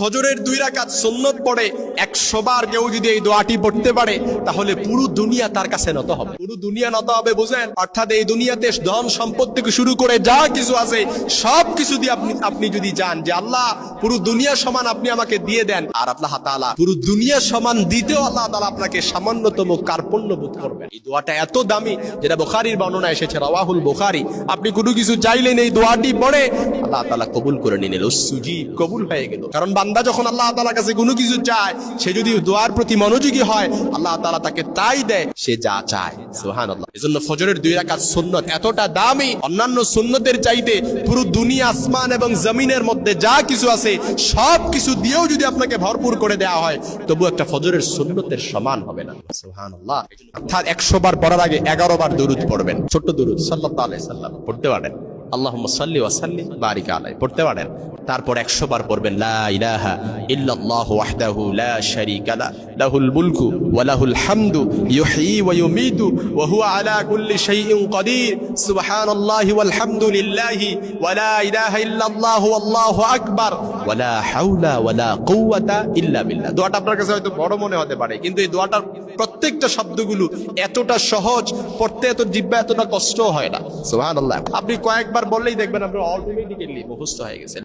ফজরের 2 রাকাত সুন্নত পড়ে 100 বার কেউ যদি এই দোয়াটি পড়তে পারে তাহলে পুরো দুনিয়া তার কাছে নত হবে। পুরো দুনিয়া নত হবে, বুঝেন? অর্থাৎ এই দুনিয়াতে ধন সম্পদ থেকে শুরু করে যা কিছু আছে সব কিছু দিয়ে আপনি যদি যান যে আল্লাহ পুরো দুনিয়া সমান আপনি আমাকে দিয়ে দেন, আর আল্লাহ তাআলা পুরো দুনিয়া সমান দিতেও আল্লাহ তাআলা আপনাকে সামান্যতম কার্পণ্য বোধ করবেন। এই দোয়াটা এত দামি, যেটা বুখারীর বর্ণনা এসেছে, রাওয়াহুল বুখারী। আপনি কোনো কিছু চাইলেন এই দোয়াটি পড়ে আল্লাহ তাআলা কবুল করে নিলেন, সুজিব কবুল হয়ে গেল। কারণ বান্দা যখন আল্লাহ তাআলার কাছে কোনো কিছু চায়, সে যদি দোয়ার প্রতি মনোযোগী হয় আল্লাহ তাআলা তাকে তাই দেয় সে যা চায়। সুবহানাল্লাহ। এজন্য ফজরের 2 রাকাত সুন্নত এতটা দামি, অন্যান্য সুন্নতের চাইতে পুরো দুনিয়া আসমান এবং জমিনের মধ্যে যা কিছু আছে সব কিছু দিয়েও যদি আপনাকে ভরপুর করে দেওয়া হয় তবু একটা ফজরের সুন্নতের সমান হবে না। সুবহানাল্লাহ। অর্থাৎ 100 বার পড়ার আগে 11 বার দরুদ পড়বেন, ছোট্ট দরুদ সাল্লাল্লাহু আলাইহি সাল্লাম পড়তে পারেন। আল্লাহুম্মা সাল্লি ওয়া সাল্লিম বারিক আলাইহি পড়তে পারেন। তারপর 100 বার পড়বেন লা ইলাহা ইল্লাল্লাহু ওয়াহদাহু লা শারীকা লা লাহুল মুলকু ওয়া লাহুল হামদু ইউহয়ী ওয়া ইউমীতু ওয়া হুয়া আলা কুল্লি শাইইন কাদির সুবহানাল্লাহি ওয়াল হামদুলিল্লাহি ওয়া লা ইলাহা ইল্লাল্লাহু আল্লাহু আকবার ওয়া লা হাওলা ওয়া লা কুওয়াতা ইল্লা বিল্লাহ। দোয়াটা আপনার কাছে হয়তো বড় মনে হতে পারে, কিন্তু এই দোয়াটার প্রত্যেকটা শব্দগুলো এতটা সহজ, পড়তে এত জিহ্বা এতটা কষ্ট হয় না। সুবহানাল্লাহ। আপনি কয়েকবার বললেই দেখবেন আপনার অটোমেটিক্যালি মুখস্থ হয়ে গেছে।